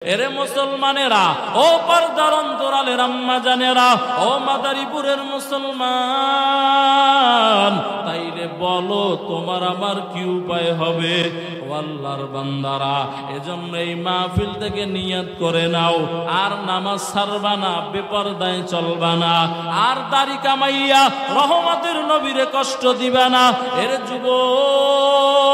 এরে মুসলমানেরা, ও পর্দার অন্তরালের আম্মা জানেরা, ও মাদারীপুরের মুসলমান, তাইলে বলো তোমার আমার কি উপায় হবে? ও আল্লাহর বান্দারা, এজন্য এই মাহফিল থেকে নিয়ত করে নাও, আর নামাজ ছাড়বা না, বেপরদায় চলবা না, আর দাড়ি কামাইয়া রহমতের নবীরে কষ্ট দিবা না। এর যুবক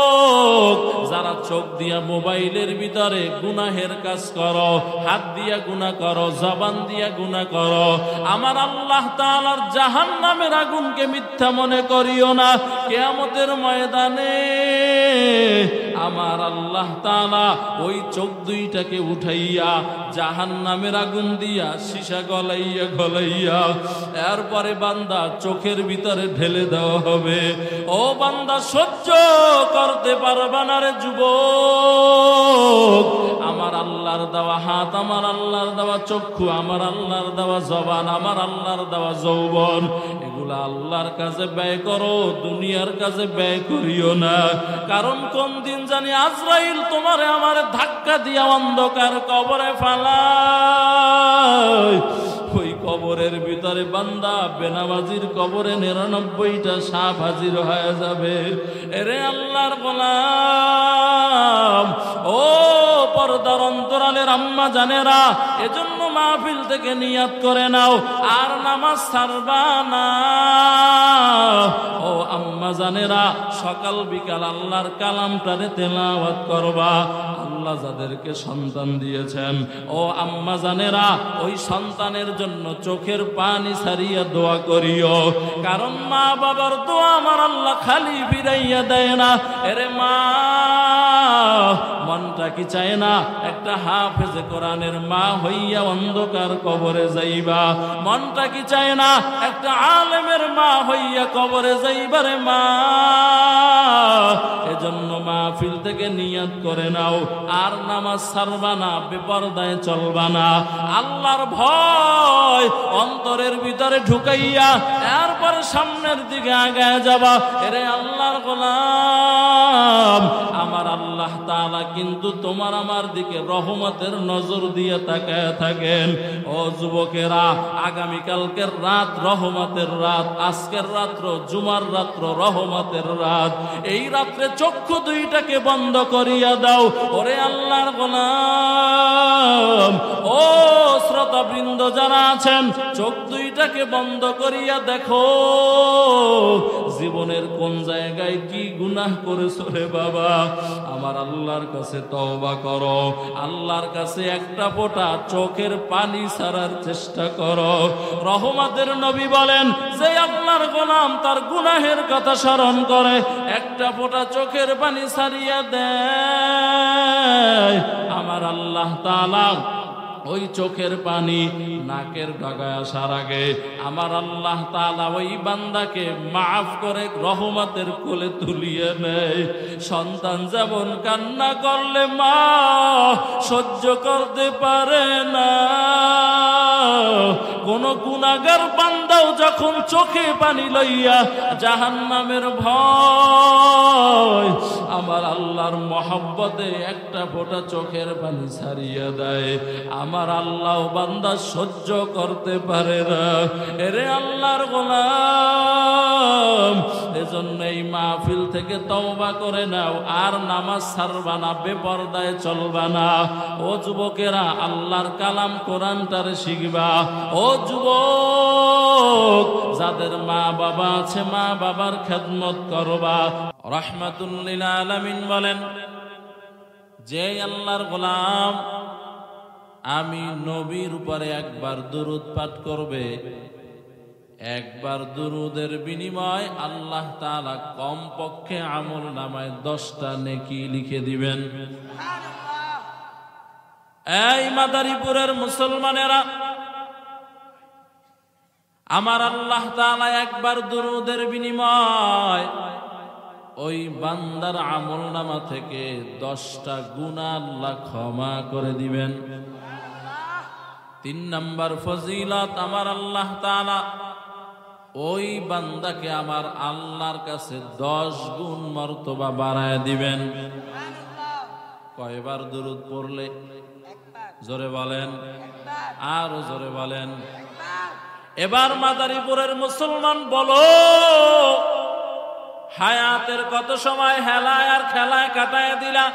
যারা চোখ দিয়া মোবাইলের ভিতরে গুনাহের কাজ করো, হাত দিয়া গুনাহ করো, জবান দিয়া গুনাহ করো, আমার আল্লাহ তাআলার জাহান্নামের আগুনকে মিথ্যা মনে করিও না। কিয়ামতের ময়দানে আমার আল্লাহ তাআলা ওই চোখ দুইটাকে উঠাইয়া জাহান্নামের আগুন দিয়া সীসা গলাইয়া গলাইয়া এরপরে বান্দা চোখের ভিতরে ঢেলে দেওয়া হবে। ও বান্দা সহ্য করতে পারবা না রে যুবক। আমার আল্লাহর দেওয়া হাত, আমার আল্লাহর দেওয়া চক্ষু, আমার আল্লাহর দেওয়া জবান, আমার আল্লাহর দেওয়া যৌবন, এগুলা আল্লাহর কাছে ব্যয় করো, দুনিয়ার কাছে ব্যয় করিও না। কারণ কোন দিন জানি আজরাইল তোমারে আমারে ধাক্কা দিয়া অন্ধকার কবরে ফালায়। ওই কবরের ভিতরে বান্দা বেনামাজির কবরে 99টা সাপ হাজির হয়ে যাবে। এরে আল্লাহর গোলাম, ও পর্দার অন্তরালের আম্মা জানেরা, এজন্য মাহফিল থেকে নিয়াত করে নাও, আর নামাজ ছাড়বা না। ও আম্মা জানেরা, সকাল বিকাল আল্লাহর কালামটারে তেলাওয়াত করবা। আল্লাহ যাদেরকে সন্তান দিয়েছেন, ও আম্মা জানেরা, ওই সন্তানের জন্য চোখের পানি ছাড়িয়া দোয়া করিও। কারণ মা বাবার দোয়া আমার আল্লাহ খালি ফিরাইয়া দেয় না। এরে মা, মনটা কি চায় না একটা হাফেজে কোরআনের মা হইয়া অন্ধকার কবরে যাইবা? মনটা কি চায় না একটা আলেমের মা হইয়া কবরে যাইবারে মা? এজন্য মাহফিল থেকে নিয়ত করে নাও, আর নামাজ ছাড়বা না, বেপরদায় চলবা না। আল্লাহর ভয় অন্তরের ভিতরে ঢুকাইয়া এরপরে সামনের দিকে আগায় যাবা। এরে আল্লাহর গোলাম, আমার আল্লাহ তাআলা কিন্তু তোমার আমার দিকে রহমতের নজর দিয়ে তাকায় থাকেন। ও যুবকেরা, আগামীকালকের রাত রহমতের রাত, আজকের রাত্র জুমার রাত্র রহমতের রাত। এই রাত্রে চক্ষু দুইটাকে বন্ধ করিয়া দাও। ওরে আল্লাহর গোলাম, ও শ্রোতাবৃন্দ যারা আছেন, চোখ দুইটাকে বন্ধ করিয়া দেখো জীবনের কোন জায়গায় কি গুনাহ করেছো রে বাবা। আমার আল্লাহর কাছে তওবা করো, আল্লাহর কাছে একটা ফোঁটা চোখের পানি ছাড়ার চেষ্টা করো। রহমতের নবী বলেন, যে আল্লাহর গোলাম তার গুনাহের কথা স্মরণ করে, একটা ফোঁটা চোখের পানি ছাড়িয়া দেয়, আমার আল্লাহ তাআলা ওই চোখের পানি নাকের ডগায় আসার আগে আমার আল্লাহ তাআলা ওই বান্দাকে মাফ করে রহমতের কোলে তুলিয়ে নেয়। সন্তান যেমন কান্না করলে মা সহ্য করতে পারে না, কোন গুনাহগার বান্দাও যখন চোখে পানি লইয়া জাহান্নামের ভয় আমার আল্লাহর মহব্বতে একটা ফোঁটা চোখের পানি ছাড়িয়ে দেয়, আমার আল্লাহ বান্দা সহ্য করতে পারে না। এরে আল্লাহর গোলাম, এজন্য এই মাহফিল থেকে তওবা করে নাও, আর নামাজ ছাড়বা না, বেপরদায় চলবা না। ও যুবকেরা, আল্লাহর কালাম কোরআনটারে শিখবা। ও যুবক, যাদের মা বাবা আছে, মা বাবার খেদমত করবা। রাহমাতুল লিল আলামিন বলেন, যে আল্লাহর গোলাম আমি নবীর উপরে একবার দুরূদ পাঠ করবে, একবার দুরূদের বিনিময় আল্লাহ তাআলা কমপক্ষে আমল নামায় 10টা নেকি লিখে দিবেন। এই মাদারীপুরের মুসলমানেরা, আমার আল্লাহ তাআলা একবার দুরূদের বিনিময় ওই বান্দার আমল নামা থেকে 10টা গুনাহ আল্লাহ ক্ষমা করে দিবেন। 3 নাম্বার ফজিলত, আমার আল্লাহ তাআলা ওই বান্দাকে আমার আল্লাহর কাছে 10 গুণ মর্তবা বাড়ায় দিবেন। কয়বার দুরূদ পড়লে? একবার। জোরে বলেন, আরো জোরে বলেন। এবার মাদারীপুরের মুসলমান বলো, হায়াতের কত সময় হেলায় আর খেলায় কাটায় দিলা?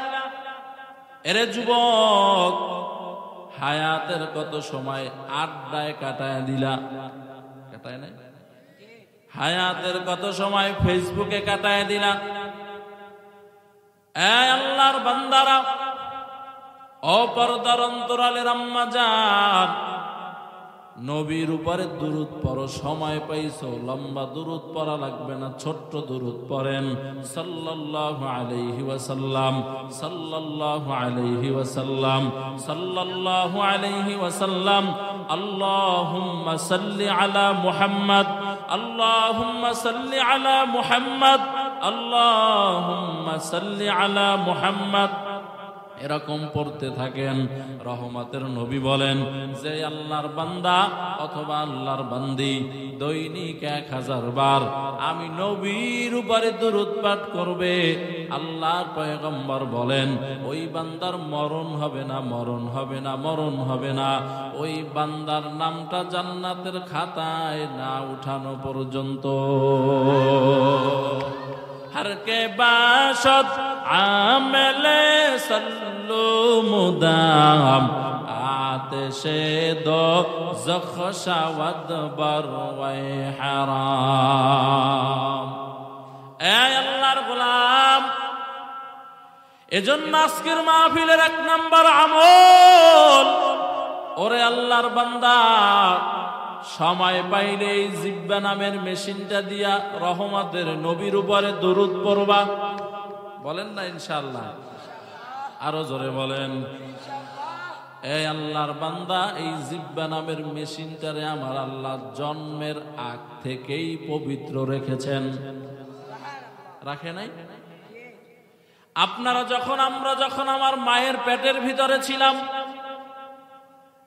এরে যুবক, হায়াতের কত সময় আড্ডায় কাটায় দিলা? কাটায় নাই? হায়াতের কত সময় ফেসবুকে কাটায় দিলা? এই আল্লাহর বান্দারা, অপরদার অন্তরালের আম্মা জান, নবীর উপরে দুরূদ পড়ো। সময় পাইছো, লম্বা দুরূদ পড়া লাগবে না, ছোট্ট দুরূদ পড়েন। সাল্লাল্লাহু আলাইহি ওয়াসাল্লাম, সাল্লাল্লাহু আলাইহি ওয়াসাল্লাম, সাল্লাল্লাহু আলাইহি ওয়াসাল্লাম। আল্লাহুম্মা সাল্লি আলা মুহাম্মদ, আল্লাহুম্মা সাল্লি আলা মুহাম্মদ, আল্লাহুম্মা সাল্লি আলা মুহাম্মদ। এরকম পড়তে থাকেন। রহমতের নবী বলেন, যে আল্লাহর বান্দা অথবা আল্লাহর বান্দি দৈনিক 1000 বার আমি নবীর উপরে দুরূদ পাঠ করবে, আল্লাহর পয়গম্বর বলেন ওই বান্দার মরণ হবে না, মরণ হবে না, মরণ হবে না। ওই বান্দার নামটা জান্নাতের খাতায় না উঠানো পর্যন্ত। हर के बाशत आमले सल्लु मुदाम आतिशे दो ज़ख़शवद बरवे हराम। ए अल्लाहर गुलाम, এজন্য আজকের মাহফিলের 1 নম্বর আমল, ওরে আল্লাহর বান্দা, সময় পাইলে এই জিব্বা নামের মেশিনটা দিয়া রহমতের নবীর উপরে দরুদ পড়বা। বলেন না ইনশাআল্লাহ? আরো জোরে বলেন। এই আল্লাহর বান্দা, এই জিব্বা নামের মেশিনটারে আমার আল্লাহ জন্মের আগ থেকেই পবিত্র রেখেছেন। রাখে নাই? আপনারা যখন, আমরা যখন আমার মায়ের পেটের ভিতরে ছিলাম,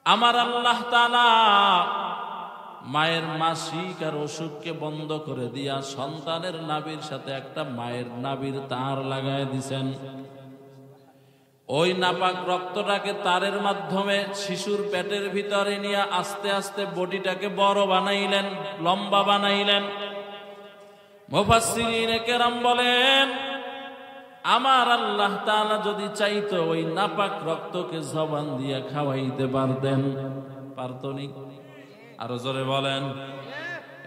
আমার আল্লাহ তাআলা মায়ের মাসিক আর অসুখকে বন্ধ করে দিয়া সন্তানের নাভির সাথে একটা মায়ের নাভির তার লাগায় দিছেন। ওই নাপাক রক্তটাকে তারের মাধ্যমে শিশুর পেটের ভিতরে নিয়ে আস্তে আস্তে বডিটাকে বড় বানাইলেন, লম্বা বানাইলেন। মুফাসসিরিনে কেরাম বলেন, আমার আল্লাহ তাআলা যদি চাইতো ওই নাপাক রক্তকে জবান দিয়ে খাওয়াইতে পারতেন, পারতনি? আরো জোরে বলেন।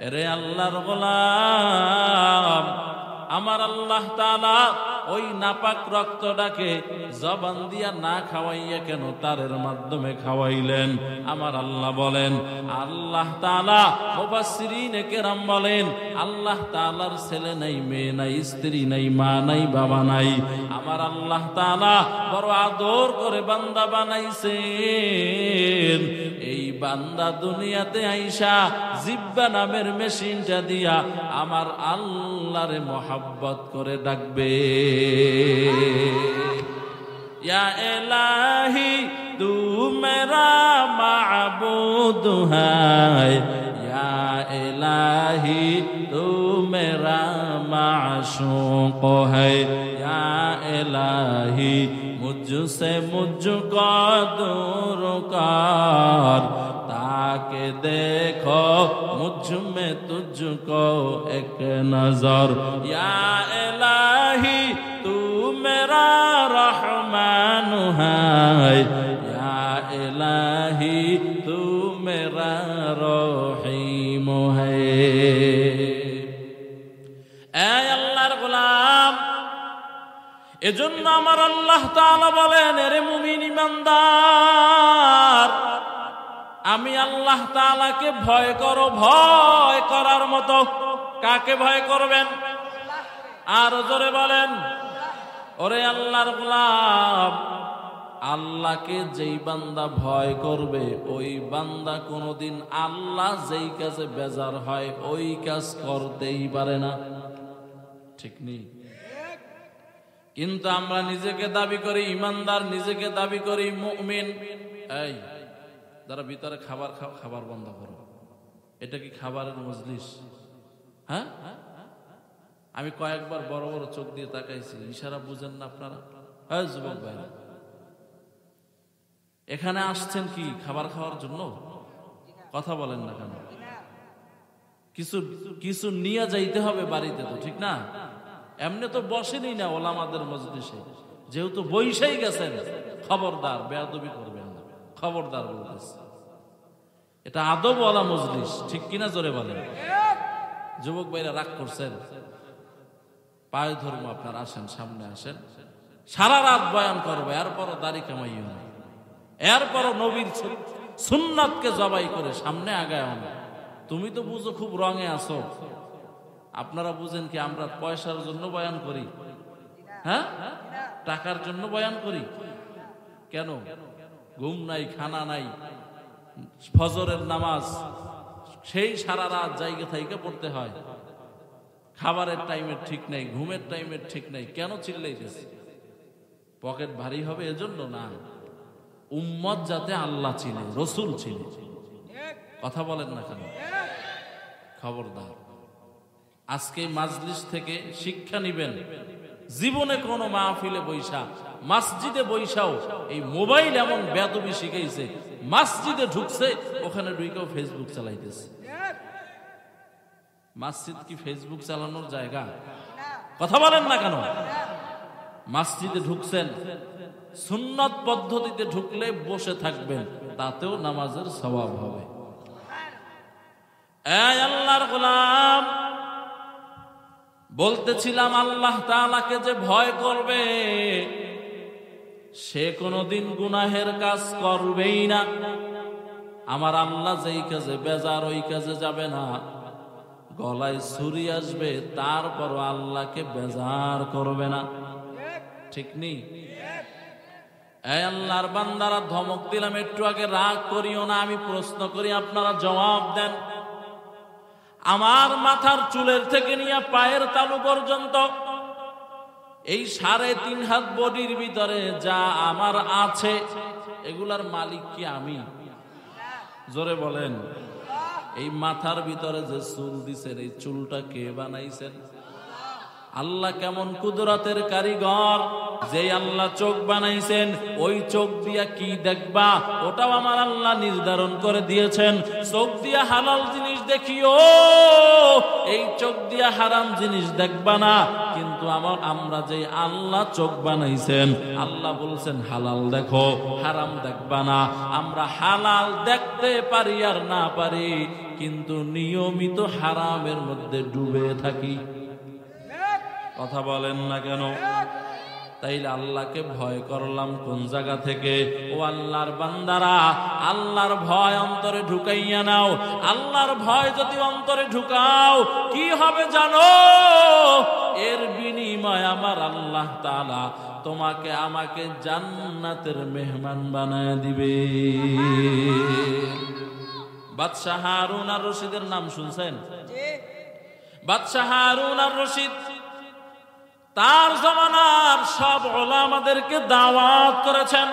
এরে আল্লাহর গোলাম, আমার আল্লাহ তাআলা ওই নাপাক রক্তটাকে জবান দিয়া না খাওয়াইয়া কেন তারের মাধ্যমে খাওয়াইলেন? আমার আল্লাহ বলেন, আল্লাহ তাআলা, মুফাসসিরিনে কেরাম বলেন, আল্লাহ তাআলার ছেলে নাই, মেয়ে নাই, স্ত্রী নাই, মা নাই, বাবা নাই। আমার আল্লাহ তাআলা বড় আদর করে বান্দা বানাইছেন। এই বান্দা দুনিয়াতে আইসা জিব্বা নামের মেশিনটা দিয়া আমার আল্লাহরে মোহাব্বত করে ডাকবে, या इलाही तू मेरा माबूद है, या इलाही तू मेरा माशूक है, या इलाही मुझसे मुझको दूर कर, ताकि देखो मुझ में तुझको एक नजर, या इलाही तू मेरा रहमान है, या इलाही तू मेरा रहीम है। ऐ अल्लाहर गुलाम, এজন্য আমার আল্লাহ তাআলা বলেন, এরে মুমিন ইমানদার, আমি আল্লাহ তাআলাকে ভয় করো। ভয় করার মতো কাকে ভয় করবেন? আর জোরে বলেন। ওরে আল্লাহর গোলাম, আল্লাহকে যেই বান্দা ভয় করবে, ওই বান্দা কোনোদিন আল্লাহ যেই কাজে বেজার হয় ওই কাজ করতেই পারে না। ঠিক নেই? কিন্তু আমরা নিজেকে দাবি করি ইমানদার, নিজেকে দাবি করি মুমিন। এই যারা ভিতরে খাবার খাও, খাবার বন্ধ করো। এটা কি খাবারের মজলিস? হ্যাঁ, আমি কয়েকবার বড় বড় চোখ দিয়ে তাকাইছি, ইশারা বুঝেন না আপনারা? যুবক ভাই, এখানে আসছেন কি খাবার খাওয়ার জন্য? কথা বলেন না কেন? কিছু কিছু নিয়ে যাইতে হবে বাড়িতে, তো ঠিক না? এমনি তো বসেনি না ওলামাদের মজলিসে, যেহেতু বইসাই গেছেন, খবরদার বেয়াদবি করবেন না, খবরদার বলতেছে। এটা আদবওয়ালা মজলিস, ঠিক কিনা জোরে বলেন। যুবক ভাইরা রাগ করছেন, পায়ে ধর্ম আপনার আসেন, সামনে আসেন, সারা রাত বয়ান করবো, এরপরও দাড়ি কামাইও না, এরপরও নবীর সুন্নাতকে জবাই করে সামনে আগায় না। তুমি তো বুঝো খুব রঙে আছো, আপনারা বুঝেন কি আমরা পয়সার জন্য বয়ান করি? হ্যাঁ, টাকার জন্য বয়ান করি কেন? ঘুম নাই, খানা নাই, ফজরের নামাজ সেই সারা রাত জায়গা থেকে পড়তে হয়, খাবারের টাইমের ঠিক নাই, ঘুমের টাইমের ঠিক নাই, কেন চিল্লাইতেছে? পকেট ভারী হবে এজন্য না, উম্মত যাতে আল্লাহ চিনে, রসুল চিনে। কথা বলেন না কেন? খবরদার, আজকে মাজলিস থেকে শিক্ষা নিবেন। জীবনে কোন মাহফিলে বৈশা, মসজিদে বৈশাও এই মোবাইল এমন বেয়াদবি শিখাইছে, মসজিদে ঢুকছে, ওখানে ঢুকেও ফেসবুক চালাইতেছে। মসজিদ কি ফেসবুক চালানোর জায়গা? কথা বলেন না কেন? মসজিদে ঢুকছেন, সুন্নত পদ্ধতিতে ঢুকলে বসে থাকবেন, তাতেও নামাজের সওয়াব হবে। এই আল্লাহর গোলাম, বলতেছিলাম আল্লাহ তাআলাকে যে ভয় করবে সে কোনদিন গুনাহের কাজ করবেই না। আমার আল্লাহ যেই কাজে বেজার ওই কাজে যাবে না। গলায় ছুরি আসবে, তারপরও আল্লাহকে বেজার করবে না, ঠিক নেই? এই আল্লাহর বান্দারা, ধমক দিলাম একটু আগে, রাগ করিও না, আমি প্রশ্ন করি আপনারা জবাব দেন। আমার মাথার চুলের থেকে নিয়ে পায়ের তালু পর্যন্ত এই 3.5 হাত বডির ভিতরে যা আমার আছে, এগুলার মালিক কি আমি? জোরে বলেন। এই মাথার ভিতরে যে চুল দিছেন, এই চুলটা কে বানাইছেন? আল্লাহ কেমন কুদরতের কারিগর! যে আল্লাহ চোখ বানাইছেন, ওই চোখ দিয়া কি দেখবা ওটাও আমার আল্লাহ নির্ধারণ করে দিয়েছেন। চোখ দিয়া হালাল জিনিস দেখিও, এই চোখ দিয়া হারাম জিনিস দেখবা না। কিন্তু আমরা যে আল্লাহ চোখ বানাইছেন, আল্লাহ বলছেন হালাল দেখো, হারাম দেখবা না। আমরা হালাল দেখতে পারি আর না পারি, কিন্তু নিয়মিত হারামের মধ্যে ডুবে থাকি। কথা বলেন না কেন? তাইলে আল্লাহকে ভয় করলাম কোন জায়গা থেকে? ও আল্লাহর বান্দারা, আল্লাহর ভয় অন্তরে ঢুকাইয়া নাও। আল্লাহর ভয় যদি অন্তরে ঢুকাও, কি হবে জানো? এর বিনিময় আমার আল্লাহ তাআলা তোমাকে আমাকে জান্নাতের মেহমান বানায় দিবে। বাদশাহ হারুন আর রশিদের নাম শুনছেন? বাদশাহ হারুন আর রশিদ তার জমানার সব ওলামাদেরকে দাওয়াত করেছেন।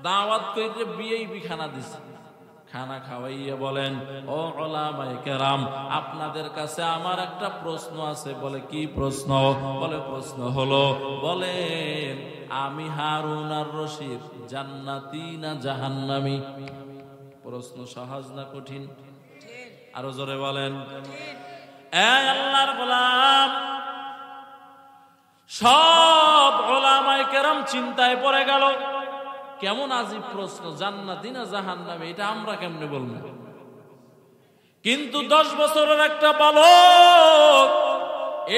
দাওয়াত করে বিয়েই খানা দিছে, খানা খাওয়াইয়া বলেন, ও ওলামায়ে কেরাম, আপনাদের কাছে আমার একটা প্রশ্ন আছে। বলে, কি প্রশ্ন? বলে, প্রশ্ন হলো, বলেন আমি হারুন আর রশিদ জান্নাতি না জাহান্নামী? প্রশ্ন সহজ না কঠিন? আরো জোরে বলেন। এই আল্লাহর গোলাম, সব ওলামায়ে কেরাম চিন্তায় পড়ে গেল, কেমন আজীব প্রশ্ন, জান্নাতি না জাহান্নামী, এটা আমরা কেমনে বলবো? কিন্তু 10 বছরের একটা বালক,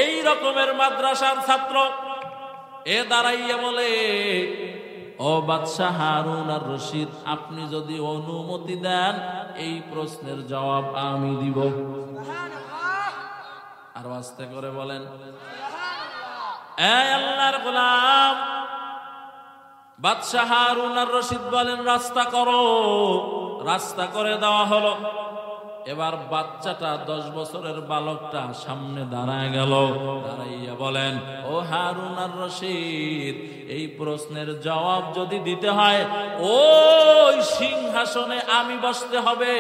এই রকমের মাদ্রাসার ছাত্র, এ দাঁড়াইয়া বলে, ও বাদশাহ হারুন আর রশিদ, আপনি যদি অনুমতি দেন এই প্রশ্নের জবাব আমি দিব। আর আস্তে করে বলেন। এই আল্লাহর গোলাম, বাদশাহ হারুন আর রশিদ বলেন, রাস্তা করো। রাস্তা করে দেওয়া হলো। এবার বাচ্চাটা, 10 বছরের বালকটা সামনে দাঁড়ায় গেল। দাঁড়াইয়া বলেন, ও হারুন আর রশিদ, এই প্রশ্নের জবাব যদি দিতে হয়, ওই সিংহাসনে আমি বসতে হবে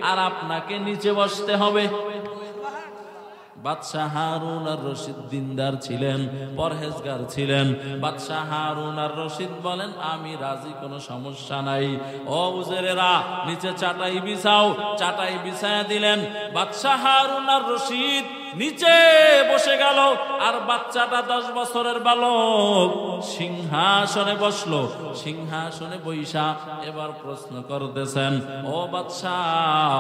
আর আপনাকে নিচে বসতে হবে। বাদশাহ হারুন আর রশিদ দিনদার ছিলেন, পরহেজগার ছিলেন। বাদশাহ হারুন আর রশিদ বলেন, আমি রাজি, কোনো সমস্যা নাই। ও উজেরেরা, নিচে চাটাই বিছাও। চাটাই বিছায়া দিলেন। বাদশাহ হারুন আর রশিদ নিচে বসে গেল, আর বাচ্চাটা 10 বছরের বালক সিংহাসনে বসলো। সিংহাসনে বৈশা এবার প্রশ্ন করতেছেন, ও বাদশাহ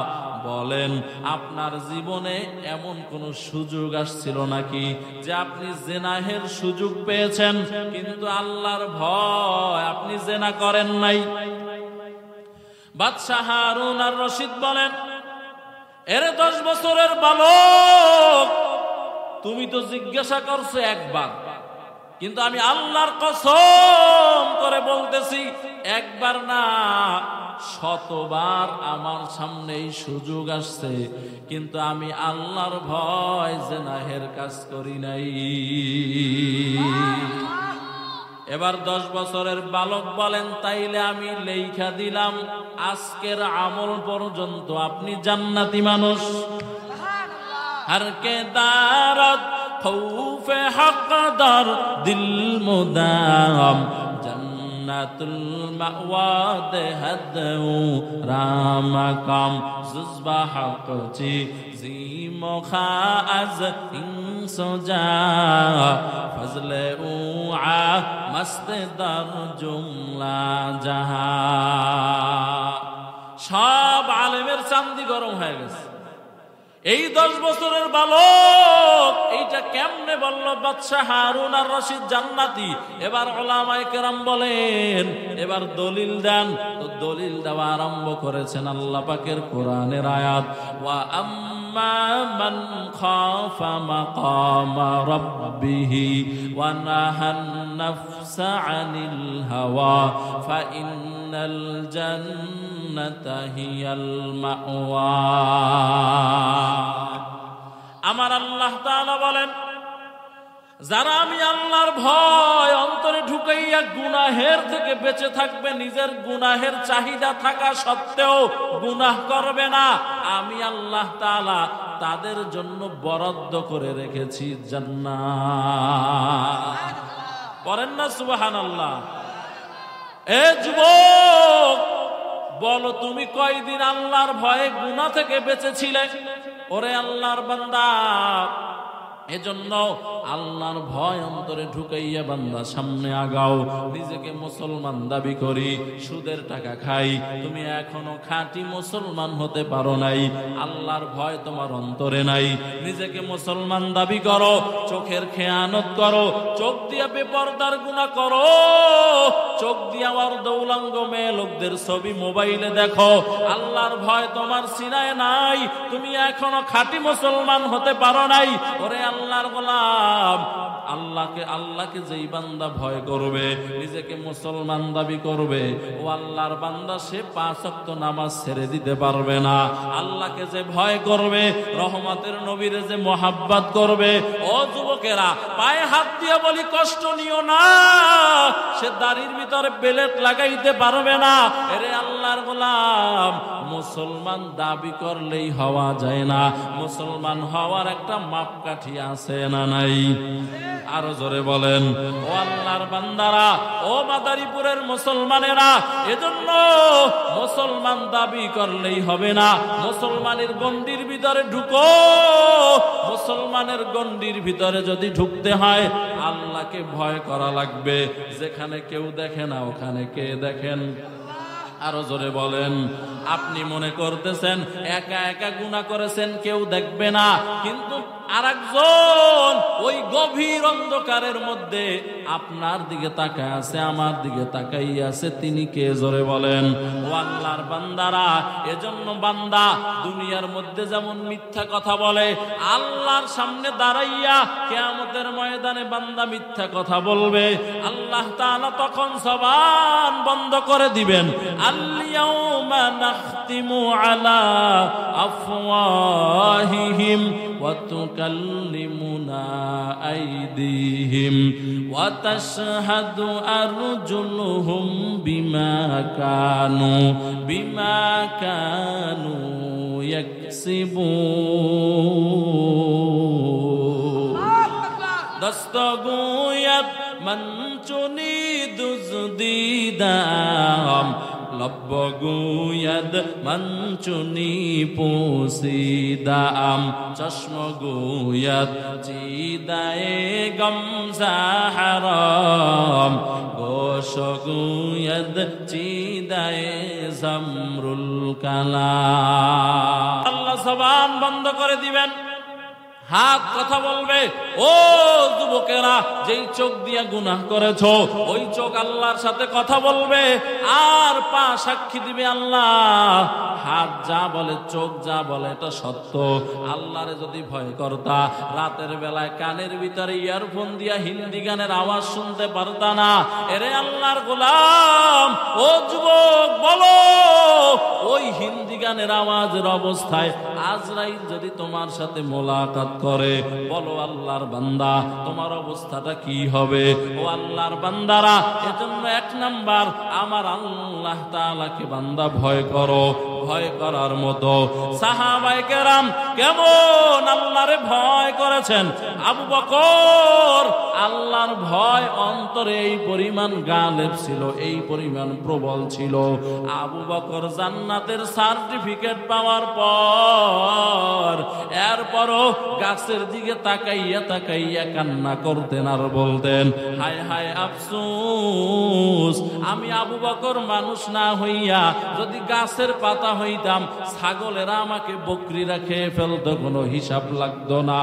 বলেন, আপনার জীবনে এমন কোন সুযোগ আসছিল নাকি যে আপনি জেনাহের সুযোগ পেয়েছেন, কিন্তু আল্লাহর ভয় আপনি জেনা করেন নাই? বাদশাহ হারুন আর রশিদ বলেন, এরে 10 বছরের বালক, তুমি তো জিজ্ঞাসা করছো একবার, কিন্তু আমি আল্লাহর কসম করে বলতেছি, একবার না 100বার আমার সামনে এই সুযোগ আসছে, কিন্তু আমি আল্লাহর ভয় জেনাহের কাজ করি নাই। এবার 10 বছরের বালক বলেন, তাইলে আমি লেখা দিলাম, আজকের আমল পর্যন্ত আপনি জান্নাতি মানুষ। हर के दारत खौफे हक़दार दिल मुदाम जन्नतुल मअवा दे हदऊ रामकाम जुज़्बा हक़ ची ज़ीमो खाज़ इंसो जा फज़ले उआ मस्त दर जुमला जहा। सब आलेमेर चांदी गरम হয়ে গেছে। এই 10 বছরের বালক এইটা কেমনে বলল বাদশাহ হারুন আর রশিদ জান্নাতি? এবার উলামায়ে কেরাম বলেন, এবার দলিল দেন। তো দলিল দেওয়া আরম্ভ করেছেন আল্লাহ পাকের কোরআনের আয়াত, ওয়া আম্মা মান খাফা মাকামা রাব্বিহি ওয়া নাহান নাফসা আনিল হাওয়া ফা ইন্নাল জান্নাতা হিয়াল মাওয়া। আমার আল্লাহ তাআলা বলেন, যারা আমি আল্লাহর ভয় অন্তরে ঢুকাইয়া গুনাহের থেকে বেঁচে থাকবে, নিজের গুনাহের চাহিদা থাকা সত্ত্বেও গুনাহ করবে না, আমি আল্লাহ তাআলা তাদের জন্য বরাদ্দ করে রেখেছি জান্নাত। পড়েন না সুবহানাল্লাহ। এ যুবক, বলো তুমি কয়দিন আল্লাহর ভয়ে গুনাহ থেকে বেঁচেছিলে? ওরে আল্লাহর বান্দা, এজন্য আল্লাহর ভয় অন্তরে ঢুকাইয়া বান্দা সামনে আগাও। নিজেকে মুসলমান দাবি করি, সুদের টাকা খাই, তুমি এখনো খাঁটি মুসলমান হতে পারো নাই, আল্লাহর ভয় তোমার অন্তরে নাই। নিজেকে মুসলমান দাবি করো, চোখের খেয়ানত করো, চোখ দিয়া বেপরদার গুনাহ করো, চোখ দিয়া অর্ধউলঙ্গ মেয়ে লোকদের ছবি মোবাইলে দেখো, আল্লাহর ভয় তোমার সিনায় নাই, তুমি এখনো খাঁটি মুসলমান হতে পারো নাই। ওরে আল্লাহর গোলাম, আল্লাহকে যেই বান্দা ভয় করবে, নিজেকে মুসলমান দাবি করবে, ও আল্লাহর বান্দা, সে 5 ওয়াক্ত নামাজ ছেড়ে দিতে পারবে না। আল্লাহকে যে ভয় করবে, রহমতের নবীরে যে মোহাব্বত করবে, ও যুবকেরা, পায়ে হাত দিয়ে বলি কষ্ট নিও না, সে দাড়ির ভিতরে বেলেট লাগাইতে পারবে না। এরে আল্লাহর গোলাম, মুসলমান দাবি করলেই হওয়া যায় না, মুসলমান হওয়ার একটা মাপকাঠি আছে না নাই? আরো জোরে বলেন। ও আল্লাহর বান্দারা, ও মাদারীপুরের মুসলমানেরা, এজন্য মুসলমান দাবি করলেই হবে না, মুসলমানের গণ্ডির ভিতরে ঢুকো। মুসলমানের গণ্ডির ভিতরে যদি ঢুকতে হয়, আল্লাহকে ভয় করা লাগবে। যেখানে কেউ দেখে না, ওখানে কে দেখেন? আরো জোরে বলেন। আপনি মনে করতেছেন একা একা গুনাহ করেছেন, কেউ দেখবে না, কিন্তু আরেকজন ওই গভীর অন্ধকারের মধ্যে আপনার দিকে তাকায় আছে, আমার দিকে তাকাই আছে, তিনি কে? জোরে বলেন। ও আল্লাহর বান্দারা, এজন্য বান্দা দুনিয়ার মধ্যে যেমন মিথ্যা কথা বলে, আল্লাহর সামনে দাঁড়াইয়া কিয়ামতের ময়দানে বান্দা মিথ্যা কথা বলবে, আল্লাহ তাআলা তখন জবান বন্ধ করে দিবেন। আল-ইয়াউমা নাখতিমু আলা আফওয়াহিহিম ওয়া তুকাল্লিমুনা আইদিহিম ওয়া তাশহাদু আরজুলুহুম বিমা কানু ইয়াকসিবুন। دست گوید من چنین دزدیدم، لب گوید من چنین پوسیدم، چشم گوید چیده غمزه حرام، گوش گوید چیده زمرুল কালাম। আল্লাহ জবান বন্ধ করে দিবেন, হাত কথা বলবে। ও যুবকেরা, যেই চোখ দিয়া গুনাহ করেছো ওই চোখ আল্লাহর সাথে কথা বলবে, আর পা সাক্ষী দিবে আল্লাহ। হাত যা বলে, চোখ যা বলে এটা সত্য। আল্লাহরে যদি ভয় করতা, রাতের বেলায় কানের ভিতরে ইয়ারফোন দিয়া হিন্দি গানের আওয়াজ শুনতে পারতা না। এরে আল্লাহর গোলাম, ও যুবক বলো, ওই হিন্দি গানের আওয়াজের অবস্থায় আজরাইল যদি তোমার সাথে মোলাকাত করে, বলো আল্লাহর বান্দা তোমার অবস্থাটা কি হবে? ও আল্লাহর বান্দারা, এজন্য এক নাম্বার আমার আল্লাহ তাআলাকে বান্দা ভয় করো। ভয় করার মতো সাহাবায়ে কেরাম কেমন আল্লাহরে ভয় করেছেন। আবু বকর আল্লাহর ভয় অন্তরে এই পরিমাণ গালেব ছিল, এই পরিমাণ প্রবল ছিল। আবু বকর জান্নাতের সার্টিফিকেট পাওয়ার পর এরপরও গাছের দিকে তাকাইয়া তাকাইয়া কান্না করতেন আর বলতেন, হায় হায় আফসোস, আমি আবু বকর মানুষ না হইয়া যদি গাছের পাতা হইতাম, ছাগলেরা আমাকে বকরিরা খেয়ে ফেলতো, কোনো হিসাব লাগতো না।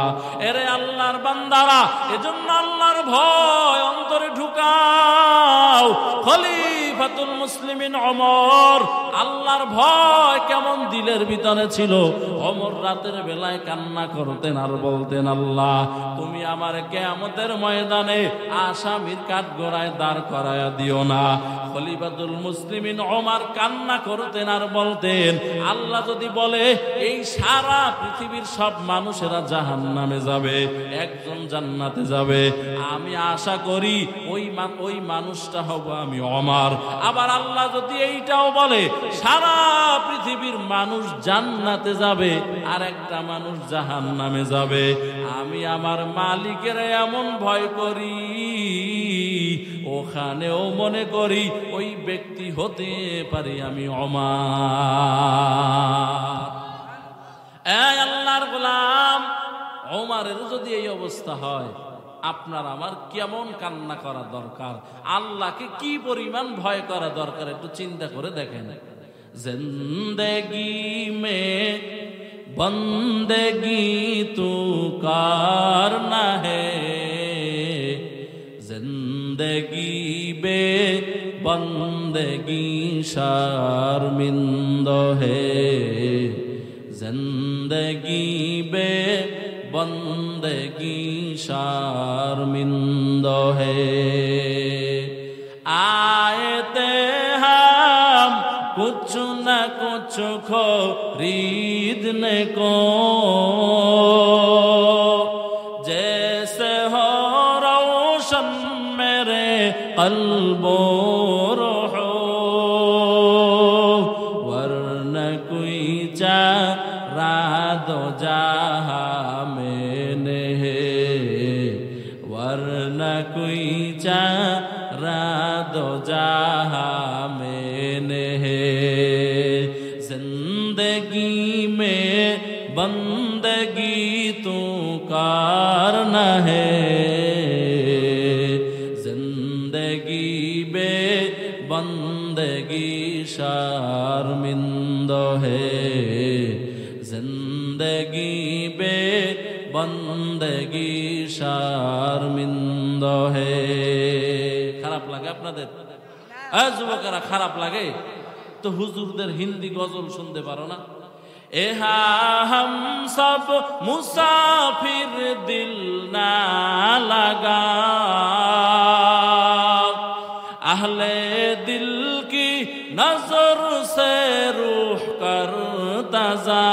এরে আল্লাহর বান্দারা, এজন্য আল্লাহর ভয় অন্তরে ঢুকাও। খলিফাতুল মুসলিমিন ওমর, আল্লাহর ভয় কেমন দিলের ভিতরে ছিল। ওমর রাতের বেলায় কান্না করতেন আর বলতেন, আল্লাহ তুমি আমার কিয়ামতের ময়দানে আসামির কাঠগড়ায় দাঁড় করায়া দিও না। খলিফাতুল মুসলিমিন ওমর কান্না করতেন আর বলতেন, আল্লাহ যদি বলে এই সারা পৃথিবীর সব মানুষেরা জাহান্নামে যাবে, একজন জান্নাতে যাবে, আমি আশা করি ওই মানুষটা হব আমি ওমর। আবার আল্লাহ যদি এইটাও বলে সারা পৃথিবীর মানুষ জান্নাতে যাবে আর একটা মানুষ জাহান্নামে যাবে, আমি আমার মালিকের এমন ভয় করি, ওখানেও মনে করি ওই ব্যক্তি হতে পারি আমি ওমর। আল্লাহর গোলাম, ওমরের যদি এই অবস্থা হয়, আপনার আমার কেমন কান্না করা দরকার, আল্লাহকে কি পরিমাণ ভয় করা দরকার, একটু চিন্তা করে দেখেন। জিন্দেগি মে বন্দেগি তু করনা হে, জিন্দেগি বে বন্দেগি শর্মিন্দ হে, জিন্দেগি বে बंदगी शर्मिंद है। आए थे हम कुछ न कुछ खरीदने को, जैसे हो रोशन मेरे कल्बो रूहो, वरना कोई चारा दो जहां कोई चारा दो जहां मैंने है। जिंदगी में बंदगी तू करना है, जिंदगी में बंदगी शर्मिंद है, जिंदगी में बंदगी शर्मिंद है। খারাপ লাগে আপনাদের? যুবকেরা খারাপ লাগে তো হুজুরদের হিন্দি গজল শুনতে পারো না? এহা হাম সব মুসাফির দিল না লাগা, আহলে দিল কি নজর সে রূহ করতা যা,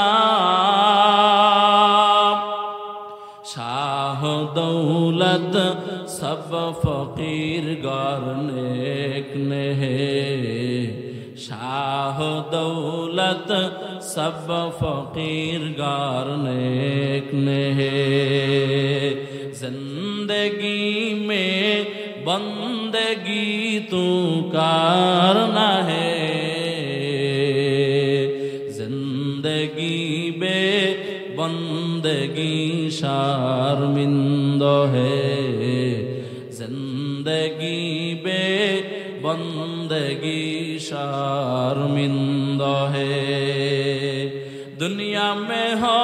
শাহ দৌলত সব ফকির গরনেক নে, শাহ দৌলত সব ফকির গরনেক নে, जिंदगी में बंदगी तू करना है, जिंदगी बे बंदगी शर्मिंदा है, जिंदगी बे बंदगी शर्मिंदा है। दुनिया में हो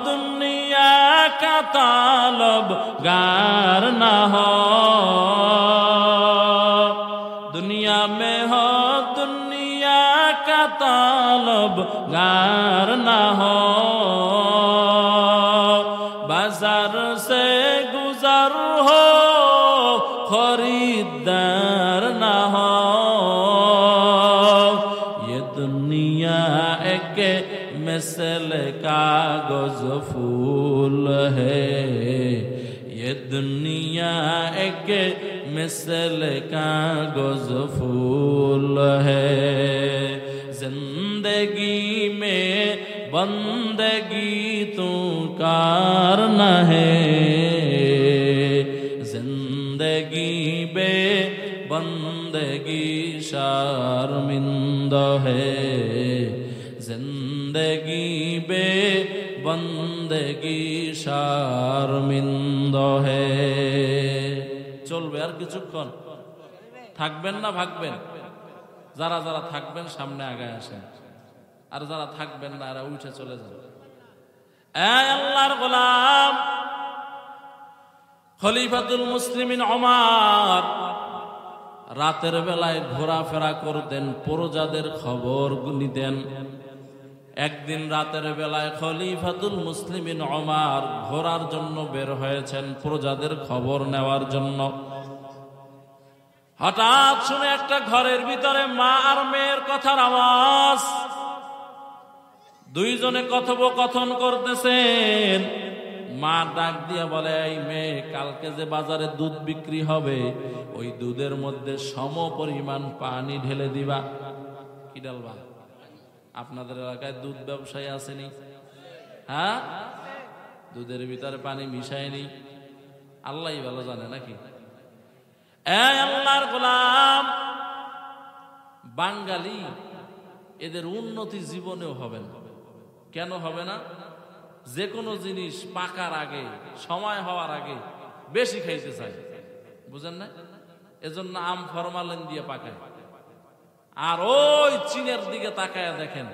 दुनिया का तालबगार ना हो, दुनिया में हो दुनिया का तालबगार ना हो, बाजार से गुजर हो खरीदार ना हो। ये दुनिया एक मिसल कागज फूल है, ये दुनिया एक मिसल कागज फूल है, जिंदगी में बंदगी तू करना है, जिंदगी बे बंदगी शर्मिंदा है, जिंदगी बे बंदगी शर्मिंदा है। চলবে আর কিছুক্ষণ? থাকবেন না ভাগবেন? যারা যারা থাকবেন সামনে আগায় আসেন, আর যারা থাকবেন না এরা উঠে চলে যান। এই আল্লাহর গোলাম খলিফাতুল মুসলিমিন ওমর রাতের বেলায় ঘোরাফেরা করতেন, প্রজাদের খবর নিতেন। একদিন রাতের বেলায় খলিফাতুল মুসলিমিন ওমর ঘোরার জন্য বের হয়েছেন, প্রজাদের খবর নেওয়ার জন্য। হঠাৎ শুনে একটা ঘরের ভিতরে মা আর মেয়ের কথার আওয়াজ, দুইজনে কথোপকথন করতেছেন। মা ডাক দিয়ে বলে, এই মেয়ে, কালকে যে বাজারে দুধ বিক্রি হবে ওই দুধের মধ্যে সম পরিমাণ পানি ঢেলে দিবা। কি ডালবা? আপনাদের এলাকায় দুধ ব্যবসায়ী আসেনি? হ্যাঁ, দুধের ভিতরে পানি মিশায়নি, আল্লাহই ভালো জানে নাকি? এই আল্লাহর গোলাম, বাঙালি এদের উন্নতি জীবনেও হবে না। কেন হবে না? যে কোনো জিনিস পাকার আগে, সময় হওয়ার আগে বেশি খাইতে চায়, বুঝেন না? এজন্য আম ফরমালিন দিয়ে পাকায়। আর ওই চীনের দিকে তাকায় দেখেন,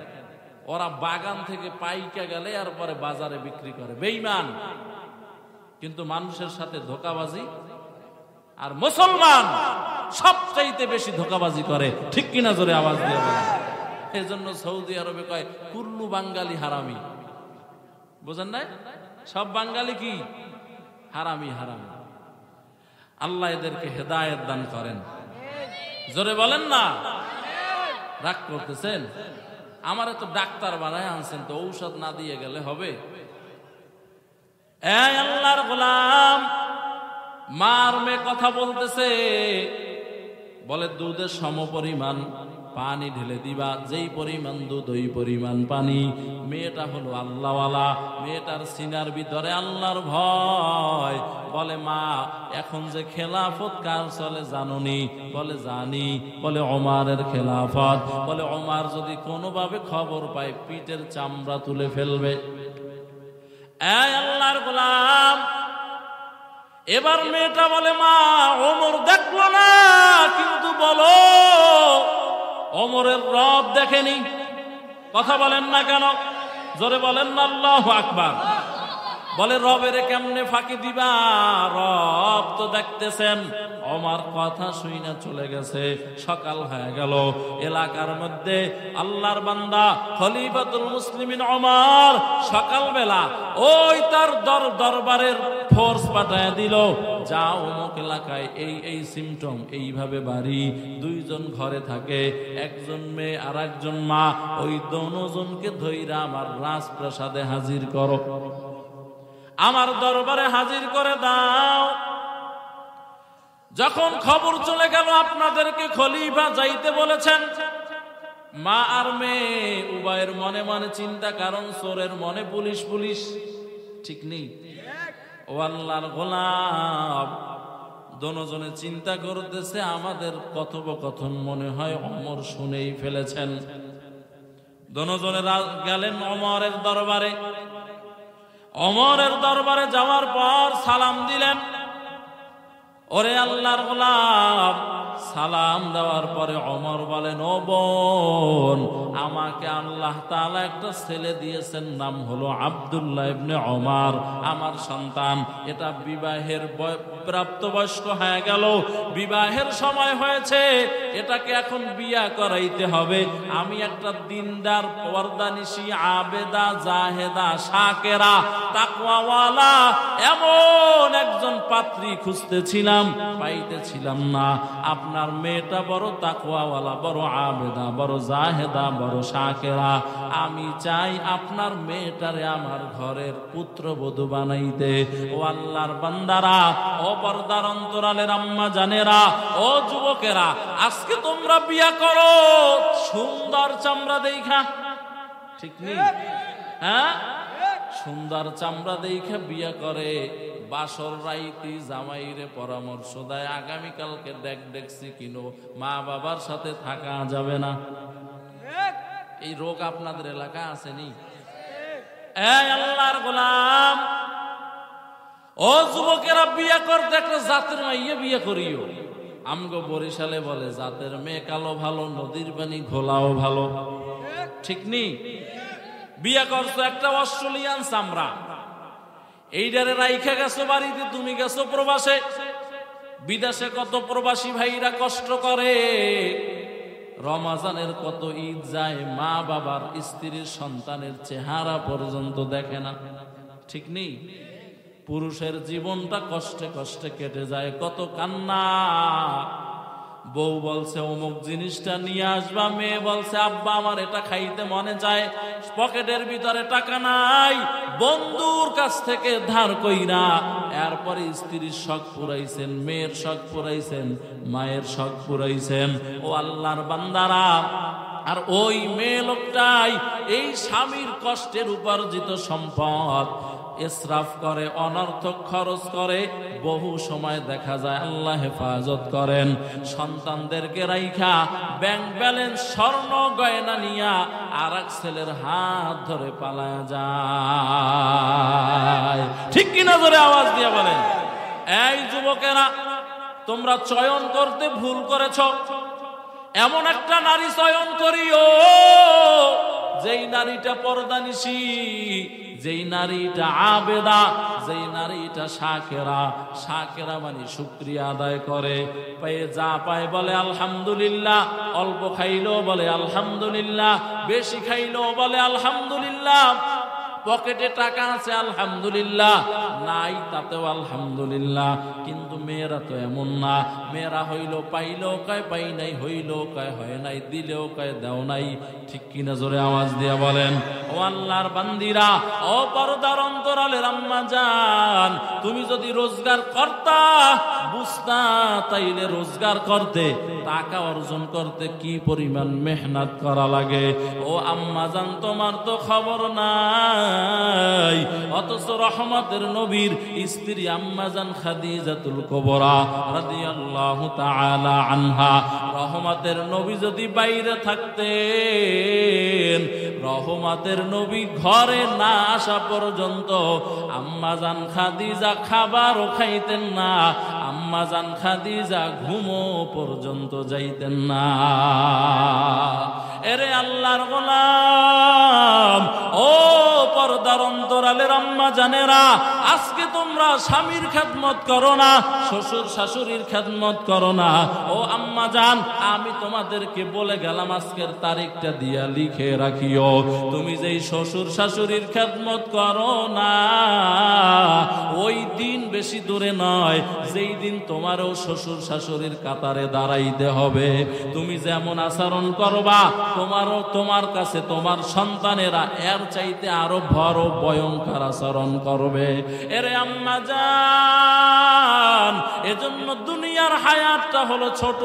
ওরা বাগান থেকে পাইকা গেলে আর পরে বাজারে বিক্রি করে। বেঈমান, কিন্তু মানুষের সাথে ধোঁকাবাজি। আর মুসলমান সবচাইতে বেশি ধোঁকাবাজি করে, ঠিক কিনা? জোরে আওয়াজ দিয়ে বলে। এজন্য সৌদি আরবে কয় কুল্লু বাঙালি হারামি, বুঝেন না? সব বাঙালি কি হারামি, হারামি। আল্লাহ এদেরকে হেদায়েত দান করেন। জোরে বলেন না। রাগ করতেছেন? আমারে তো ডাক্তার বানায় আনছেন, তো ঔষধ না দিয়ে গেলে হবে? এই আল্লাহর গোলাম, মার মেয়ে কথা বলতেছে, বলে দুধের সমপরিমাণ পানি ঢেলে দিবা, যেই পরিমাণ দুধ ওই পরিমাণ পানি। মেয়েটা হলো আল্লাহওয়ালা, মেয়েটার সিনার ভিতরে আল্লাহর ভয়। বলে, মা, এখন যে খেলাফত কার চলে জানোনি? বলে, জানি। বলে, ওমরের খেলাফত। বলে, ওমর যদি কোনোভাবে খবর পায় পিঠের চামড়া তুলে ফেলবে। এই আল্লাহর গোলাম, এবার মেয়েটা বলে, মা, ওমর দেখলো না, কিন্তু বলো ওমরের রব দেখেনি। কথা বলেন না কেন? জোরে বলেন না আল্লাহু আকবার। বলে, রবের কেমনে ফাঁকি দিবা? রব তো দেখতেছেন। ওমর কথা শুইনা চলে গেছে। সকাল হয়ে গেল। এলাকার মধ্যে আল্লাহর বান্দা খলিফাতুল মুসলিমিন ওমর সকালবেলা ওই তার দরবারের ফোর্স পাঠায় দিল, যাও অমুক এলাকায় এই সিমটম, এইভাবে বাড়ি, দুইজন ঘরে থাকে, একজন মেয়ে আর একজন মা, ওই দোনোজনকে ধইরা আমার রাজপ্রাসাদে হাজির করো, আমার দরবারে হাজির করে দাও। যখন খবর চলে গেল আপনাদেরকে খলিফা যাইতে বলেছেন, মা আর মেয়ে উভয়ের মনে মনে চিন্তা, কারণ চোরের মনে পুলিশ পুলিশ, ঠিক নেই? ও আল্লাহর গোলাম, দোনোজনে চিন্তা করতেছে আমাদের কথোপকথন মনে হয় ওমর শুনেই ফেলেছেন। দোনোজনে গেলেন ওমরের দরবারে। ওমরের দরবারে যাওয়ার পর সালাম দিলেন। ওরে আল্লাহর গোলাম, সালাম দেওয়ার পরে ওমর বলেন, ও বোন, আমাকে আল্লাহ তাআলা একটা ছেলে দিয়েছেন, নাম হলো আব্দুল্লাহ ইবনে ওমর, আমার সন্তান। এটা বিবাহের প্রাপ্তবয়স্ক হয়ে গেল, বিবাহের সময় হয়েছে, এটাকে এখন বিয়া করাইতে হবে। আমি একটা দিনদার, পর্দানিশী, আবেদা, জাহেদা, শাকেরা, তাকওয়াওয়ালা এমন একজন পাত্রী খুঁজতেছিলাম, পাইতেছিলাম না। আপনার মেয়েটা বড় তাকওয়াওয়ালা, বড় আবেদা, বড় জাহেদা, বড় শাকেরা। আমি চাই আপনার মেয়েটারে আমার ঘরের পুত্রবধূ বানাইতে। ও আল্লাহর বান্দারা, ও পর্দার অন্তরালের আম্মা জানেরা, ও যুবকেরা, আজকে তোমরা বিয়া করো সুন্দর চামড়া দেখা, ঠিক নেই? হ্যাঁ, সুন্দর চামড়া দেখে বিয়া করে। বাসর রাইতি জামাইরে পরামর্শ দেয়, আগামীকালকে ডেকছি কিনো, মা বাবার সাথে থাকা যাবে না। এই রোগ আপনাদের এলাকা আসেনি? এই আল্লাহর গোলাম, ও যুবকেরা, বিয়ে করতে একটা জাতের মাইয়া বিয়ে করিও। আমগো বরিশালে বলে, জাতের মেয়ে কালো ভালো, নদীর পানি ঘোলাও ভালো, ঠিক নেই? বিয়ে করছো একটা অস্ট্রেলিয়ান চামড়া, এইটারে রাইখা গেছো বাড়িতে, তুমি গেছো প্রবাসে। বিদেশে কত প্রবাসী ভাইরা কষ্ট করে, রমাজানের কত ঈদ যায়, মা বাবার, স্ত্রীর, সন্তানের চেহারা পর্যন্ত দেখে না, ঠিক নেই? পুরুষের জীবনটা কষ্টে কষ্টে কেটে যায়, কত কান্না। বউ বলছে অমুক জিনিসটা নিয়ে আসবা, মেয়ে বলছে আব্বা আমার এটা খাইতে মনে চায়, পকেটের ভিতরে টাকা নাই, বন্ধুর কাছ থেকে ধার কইরা এরপরে স্ত্রীর শখ পুরাইছেন, মেয়ের শখ পুরাইছেন, মায়ের শখ পুরাইছেন। ও আল্লাহর বান্দারা, আর ওই মেয়ে লোকটাই এই স্বামীর কষ্টের উপার্জিত সম্পদ ইসরাফ করে, অনর্থক খরচ করে। বহু সময় দেখা যায় আল্লাহ হেফাজত করেন, সন্তানদেরকে রাইখা ব্যাংক ব্যালেন্স, স্বর্ণ গয়না নিয়া আর এক ছেলের হাত ধরে পালায়া যায়, ঠিক কিনা? ধরে আওয়াজ দিয়ে বলেন। এই যুবকেরা, তোমরা চয়ন করতে ভুল করেছ। এমন একটা নারী চয়ন করিও যেই নারীটা পর্দানিশী, যেই নারীটা আবেদা, যেই নারীটা শাকেরা। শাকেরা মানে শুকরিয়া আদায় করে, পেয়ে যা পায় বলে আলহামদুলিল্লাহ, অল্প খাইলো বলে আলহামদুলিল্লাহ, বেশি খাইলো বলে আলহামদুলিল্লাহ, পকেটে টাকা আছে আলহামদুলিল্লাহ, নাই তাতেও আলহামদুলিল্লাহ। কিন্তু মেয়েরা তো এমন না, মেয়েরা হইলো পাইলেও কয় পাই নাই, হইলেও কয় হয় নাই, দিলেও কয় দেও নাই, ঠিক কিনা? জোরে আওয়াজ দিয়া বলেন। ও আল্লাহর বান্দিরা, ও পর্দার অন্তরালের আম্মা জান, তুমি যদি রোজগার করতা বুঝতা, তাইলে রোজগার করতে, টাকা অর্জন করতে কি পরিমাণ মেহনত করা লাগে। ও আম্মা জান, তোমার তো খবর নাই, অথচ রহমতের নবীর স্ত্রী আম্মা জান খাদিজাতুল কুবরা রাদিয়াল্লাহু তাআলা আনহা, রহমতের নবী যদি বাইরে থাকতেন, রহমতের নবী ঘরে না আসা পর্যন্ত আম্মা জান খাদিজা খাবারও খাইতেন না, আম্মা জান খাদিজা ঘুমও পর্যন্ত যাইতেন না। এরে আল্লাহর গোলাম, ও পর্দার অন্তরালের আম্মা জানেরা, আজকে তোমরা স্বামীর খেদমত করো না, শ্বশুর শাশুড়ির খেদমত করো না। ও আম্মা জান, আমি তোমাদেরকে বলে গেলাম, আজকের তারিখটা দিয়া লিখে রাখিও। তুমি যেই শ্বশুর শাশুড়ির খেদমত করো না, ওই দিন বেশি দূরে নয় যেই দিন তোমারও শ্বশুর শাশুড়ির কাতারে দাঁড়াইতে হবে। তুমি যেমন আচরণ করবা, তোমার কাছে তোমার সন্তানেরা এর চাইতে আরো বড় ভয়ঙ্কর আচরণ স্মরণ করবে। এরে আম্মা জান, এজন্য দুনিয়ার হায়াতটা হলো ছোট।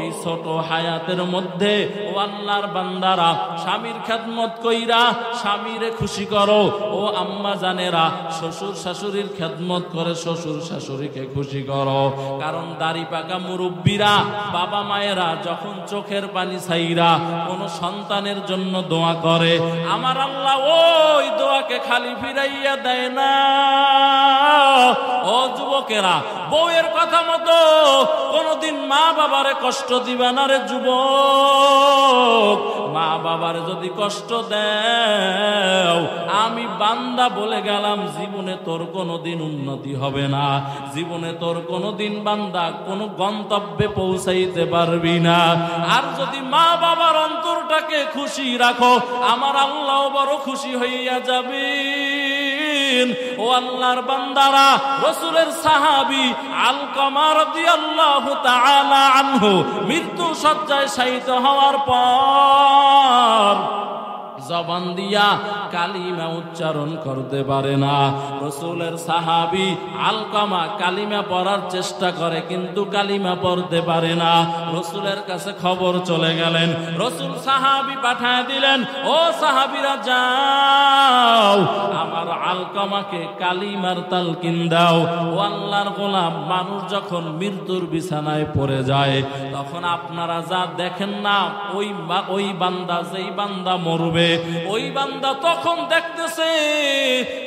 এই ছোট হায়াতের মধ্যে ও আল্লাহর বান্দারা স্বামীর খেদমত কইরা স্বামীরে খুশি করো। ও আম্মা জানেরা শ্বশুর শাশুড়ির খেদমত করে শ্বশুর শাশুড়িকে খুশি করো। কারণ দাড়ি পাকা মুরব্বীরা বাবা মায়েরা যখন চোখের পানি ছাইরা কোন সন্তানের জন্য দোয়া করে, আমার আল্লাহ ওই দোয়াকে খালি ফিরাইয়া দেয় না। ও যুবকেরা, বউয়ের কথা মতো কোনদিন মা বাবারে কষ্ট দিবা না রে যুবক। মা বাবারে যদি কষ্ট দেও, আমি বান্দা বলে গেলাম, জীবনে তোর কোনোদিন উন্নতি হবে না। জীবনে তোর কোনোদিন বান্দা কোনো গন্তব্যে পৌঁছাইতে পারবি না। আর যদি মা বাবার অন্তরটাকে খুশি রাখো, আমার আল্লাহ বড় খুশি হইয়া যাবেন। ও আল্লাহর বান্দারা, রাসূলের সাহাবী আলকামা রাদিয়াল্লাহু তাআলা আনহু মৃত্যু শয্যায় শায়িত হওয়ার পর জবান দিয়া কালিমা উচ্চারণ করতে পারে না। রাসূলের সাহাবী আলকামা কালিমা পড়ার চেষ্টা করে, কিন্তু কালিমা পড়তে পারে না। রাসূলের কাছে খবর চলে গেলেন, রাসূল সাহাবী পাঠায় দিলেন, ও সাহাবীরা যাও, আমার আলকামাকে কালিমার তালকিন দাও। ও আল্লাহর গোলাম, মানুষ যখন মৃত্যুর বিছানায় পড়ে যায়, তখন আপনারা যা দেখেন না, ওই বান্দা, যেই বান্দা মরবে, ওই বান্দা তখন দেখতেছে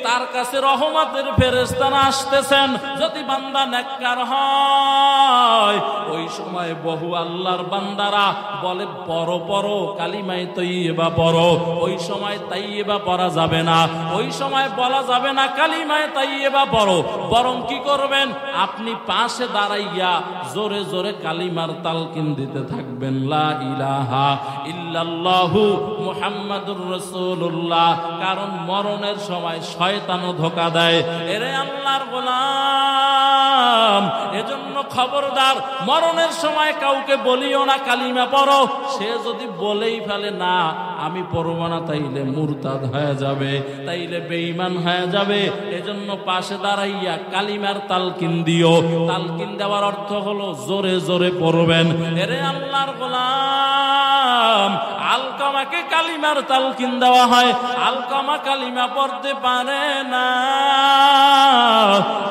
তার কাছে রহমতের ফেরেশতারা আসতেছেন। যদি বান্দা নেককার হয়, ওই সময় বহু আল্লাহর বান্দারা বলে, পড়ো পড়ো কালিমায়ে তাইয়্যিবা পড়ো। ওই সময় তাইয়্যিবা পড়া যাবে না, ওই সময় বলা যাবে না কালিমায়ে তাইয়্যিবা পড়ো। বরং কি করবেন, আপনি পাশে দাঁড়াইয়া জোরে জোরে কালিমার তালকিন দিতে থাকবেন, লা ইলাহা ইল্লাল্লাহু মুহাম্মাদুর রাসূলুল্লাহ। কারণ মরণের সময় শয়তানও ধোঁকা দেয়। এরে আল্লাহর গোলাম, এজন্য খবরদার, মরণের সময় কাউকে বলিও না কালিমা পড়ো। সে যদি বলেই ফেলে না আমি পড়ব না, তাইলে মুরতাদ হয়ে যাবে, তাইলে বেঈমান হয়ে যাবে। এজন্য পাশে দাঁড়াইয়া কালিমার তালকিন দিও। তালকিন দেওয়ার অর্থ হলো জোরে জোরে পড়বেন। এরে আল্লাহর গোলাম, আলকামাকে কালিমার তালকিন দেওয়া হয়, আলকামা কালিমা পড়তে পারে না।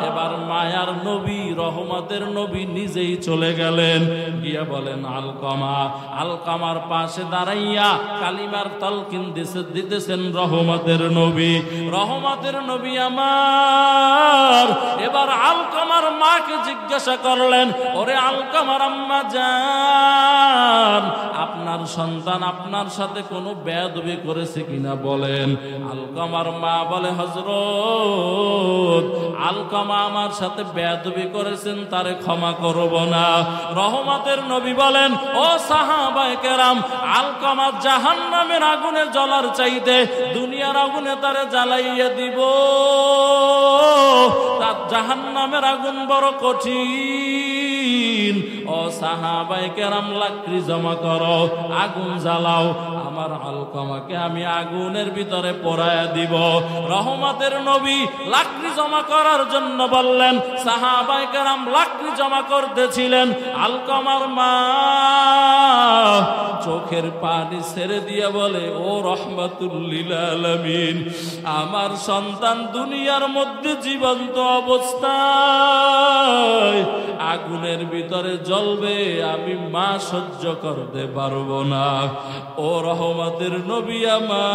এবার মায়ার নবী, রহমতের নবী নিজেই চলে গেলেন, গিয়া বলেন, আলকামা। আলকামার পাশে দাঁড়াইয়া কালিমার তালকিন দিতেছেন রহমতের নবী। রহমতের নবী আমার এবার আলকামার মাকে জিজ্ঞাসা করলেন, ওরে আলকামার আম্মা জান, আপনার সন্তান আপনার সাথে কোনো বেয়াদবি করেছে কিনা বলেন। আলকামার মা বলে, হযরত, আলকামা আমার সাথে বেয়াদবি করেছেন, তারে ক্ষমা করব না। রহমতের নবী বলেন, ও সাহাবায়ে কেরাম, আলকামা জাহান্নামের আগুনে জ্বলার চাইতে দুনিয়ার আগুনে তারে জ্বালাইয়া দিব। তার জাহান্নামের আগুন বড় কঠিন। ও সাহাবায়ে কেরাম, লাকড়ি জমা করো, আগুন জ্বালাও, আমার আলকামাকে আমি আগুনের ভিতরে পোড়ায়া দিব। রহমতের নবী লাকড়ি জমা করার জন্য বললেন। সাহাবায়ে কেরাম লাকড়ি জমা করতেছিলেন। আলকামার মা চোখের পানি ছেড়ে দিয়ে বলে, ও রহমাতুল লিল আলামিন, আমার সন্তান দুনিয়ার মধ্যে জীবন্ত অবস্থায় আগুনের ভিতরে জ্বলবে, আমি মা সহ্য করতে পারবো না। ও রহমতের নবী আমার,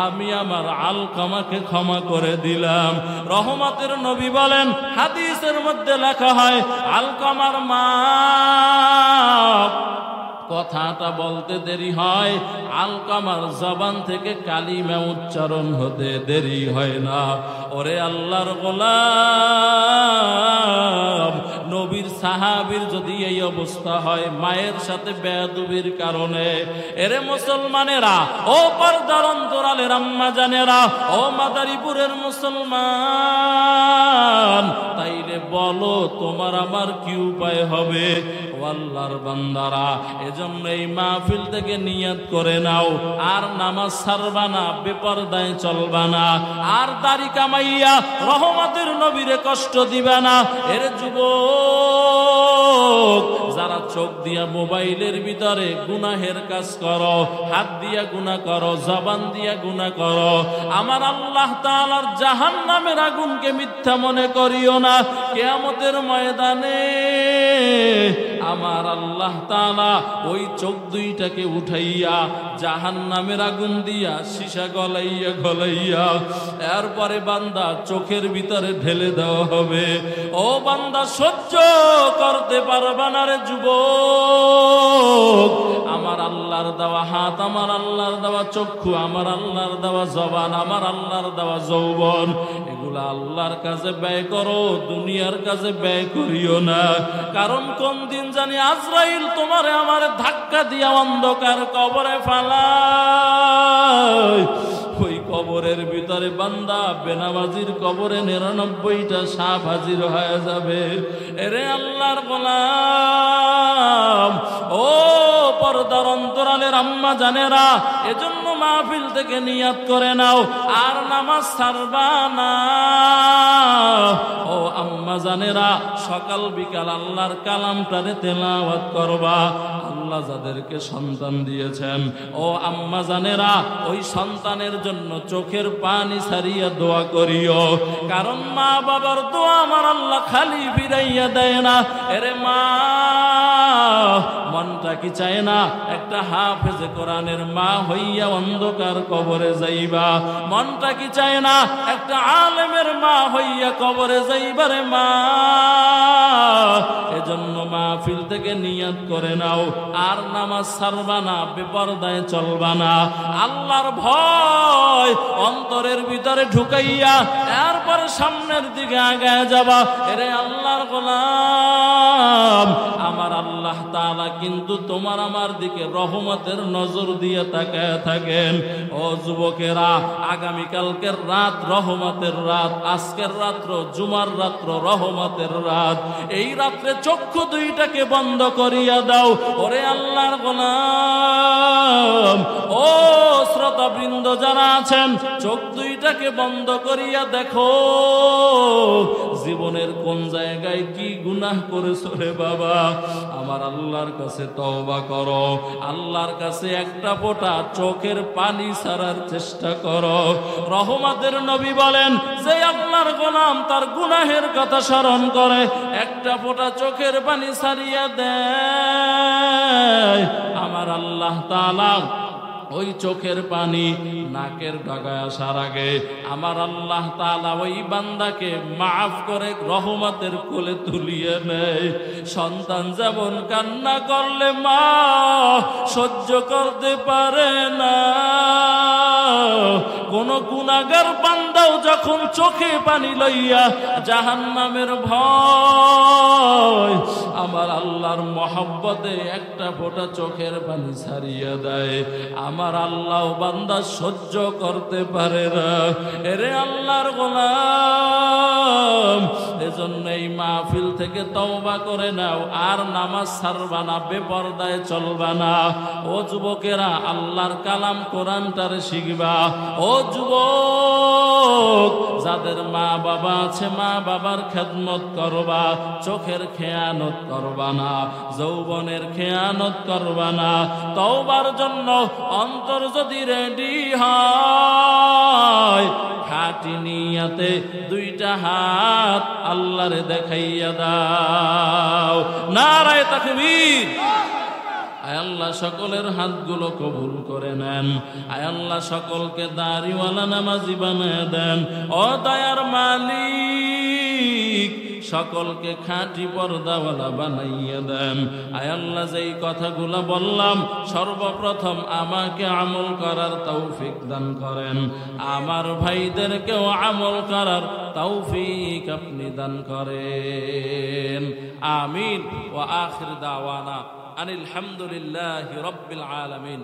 আমি আমার আলকামাকে ক্ষমা করে দিলাম। রহমতের নবী বলেন, হাদিসের মধ্যে লেখা হয়, আলকামার মা কথাটা বলতে দেরি হয়, আলকামার জবান থেকে কালিমা উচ্চারণ হতে দেরি হয় না। ওরে আল্লাহর গোলাম, নবীর সাহাবীর যদি এই অবস্থা হয় মায়ের সাথে বেয়াদবির কারণে, এরে মুসলমানেরা, ও পর্দার অন্তরালের আম্মা জানেরা, ও মাদারীপুরের মুসলমান, তাইলে বলো তোমার আমার কি উপায় হবে? ও আল্লাহর বান্দারা, এজন্য এই মাহফিল থেকে নিয়ত করে নাও, আর নামাজ ছাড়বা না, বেপরদায় চলবা না, আর দাড়ি কামাইয়া রহমতের নবীরে কষ্ট দিবা না। এর যুবক যারা চোখ দিয়া মোবাইলের ভিতরে গুনাহের কাজ করো, হাত দিয়া গুনাহ করো, জবান দিয়া গুনাহ করো, আমার আল্লাহ তাআলার জাহান্নামের আগুনকে মিথ্যা মনে করিও না। কিয়ামতের ময়দানে আমার আল্লাহ তাআলা ওই চোখ দুইটাকে উঠাইয়া জাহান্নামের আগুন দিয়া সীসা গলাইয়া গলাইয়া এরপরে বান্দা চোখের ভিতরে ঢেলে দেওয়া হবে। ও বান্দা সহ্য করতে পারবা না রে যুবক। আমার আল্লাহর দেওয়া হাত, আমার আল্লাহর দেওয়া চক্ষু, আমার আল্লাহর দেওয়া জবান, আমার আল্লাহর দেওয়া যৌবন, এগুলা আল্লাহর কাছে ব্যয় করো, দুনিয়ার কাছে ব্যয় করিও না। কারণ কোন দিন জানি আজরাইল তোমারে আমার ধাক্কা দিয়া অন্ধকার কবরে ফালায়। ওই কবরের ভিতরে বান্দা বেনামাজির কবরে 99টা সাপ হাজির হয়ে যাবে। এরে আল্লাহর গোলাম, ও পর্দার অন্তরালের আম্মা জানেরা, এজন্য মাহফিল থেকে নিয়াত করে নাও, আর নামাজ ছাড়বা না। ও আম্মা জানেরা, সকাল বিকাল আল্লাহর কালামটারে তেলাওয়াত করবা। আল্লাহ যাদেরকে সন্তান দিয়েছেন, ও আম্মা জানেরা, ওই সন্তানের জন্য চোখের পানি ছাড়িয়া দোয়া করিও। কারণ মা বাবার দোয়া আমার আল্লাহ খালি ফিরাইয়া দেয় না। এরে মা, মনটা কি চায় না একটা হাফেজে কোরআনের মা হইয়া অন্ধকার কবরে যাইবা? মনটা কি চায় না একটা আলেমের মা হইয়া কবরে যাইবারে মা? এজন্য মাহফিল থেকে নিয়ত করে নাও, আর নামাজ ছাড়বা না, বেপরদায় চলবা না। আল্লাহর ভয় অন্তরের ভিতরে ঢুকাইয়া এরপরে সামনের দিকে আগায় যাবা। এরে আল্লাহর গোলাম, আমার আল্লাহ তাআলা কিন্তু তোমার আমার দিকে রহমতের নজর দিয়ে তাকায় থাকেন। ও যুবকেরা, আগামীকালকের রাত রহমতের রাত, আজকের রাত্র জুমার রাত্র রহমতের রাত। এই রাত্রে চক্ষু দুইটাকে বন্ধ করিয়া দাও। ওরে আল্লাহর গোলাম, ও শ্রোতাবৃন্দ যারা আছেন, চোখ দুইটাকে বন্ধ করিয়া দেখো জীবনের কোন জায়গায় কি গুনাহ করেছো রে বাবা। আমার আল্লাহর কাছে তওবা করো, আল্লাহর কাছে একটা ফোঁটা চোখের পানি ছাড়ার চেষ্টা করো। রহমতের নবী বলেন, যে আল্লাহর গোলাম তার গুনাহের কথা স্মরণ করে একটা ফোঁটা চোখের পানি ছাড়িয়া দেয়, আমার আল্লাহ তাআলা ওই চোখের পানি নাকের ডগায় আসার আগে আমার আল্লাহ তাআলা ওই বান্দাকে মাফ করে রহমতের কোলে তুলিয়ে নেয়। সন্তান যেমন কান্না করলে মা সহ্য করতে পারে না, কোন গুনাহগার বান্দাও যখন চোখে পানি লইয়া জাহান্নামের ভয় আমার আল্লাহর মহব্বতে একটা ফোঁটা চোখের পানি ছাড়িয়ে দেয়, আমার আল্লাহ বান্দা সহ্য করতে পারে না। এরে আল্লাহর গোলাম, এজন্য এই মাহফিল থেকে তওবা করে নাও, আর নামাজ ছাড়বা না, বেপরদায় চলবা না। ও যুবকেরা, আল্লাহর কালাম কোরআনটারে শিখবা। ও যুবক, যাদের মা বাবা আছে, মা বাবার খেদমত করবা, চোখের খেয়ানত করবা না, যৌবনের খেয়ানত করবা না। তওবার জন্য অন্তর যদি রেডি হয়, খাঁটি নিয়তে দুইটা হাত আল্লাহরে দেখাইয়া দাও। নারায়ে তাকবীর। আয় আল্লাহ সকলের হাতগুলো কবুল করে নেন। আয় আল্লাহ সকলকে দাড়িওয়ালা নামাজি বানায় দেন। ও দয়ার মালিক, সকলকে খাঁটি পর্দাওয়ালা বানাইয়া দেন। আয় আল্লাহ, যেই কথাগুলো বললাম সর্বপ্রথম আমাকে আমল করার তৌফিক দান করেন, আমার ভাইদেরকেও আমল করার তৌফিক আপনি দান করেন। আমিন। ওয়া আখির দাওয়ানা আনিল হামদুলিল্লাহি রাব্বিল আলামিন।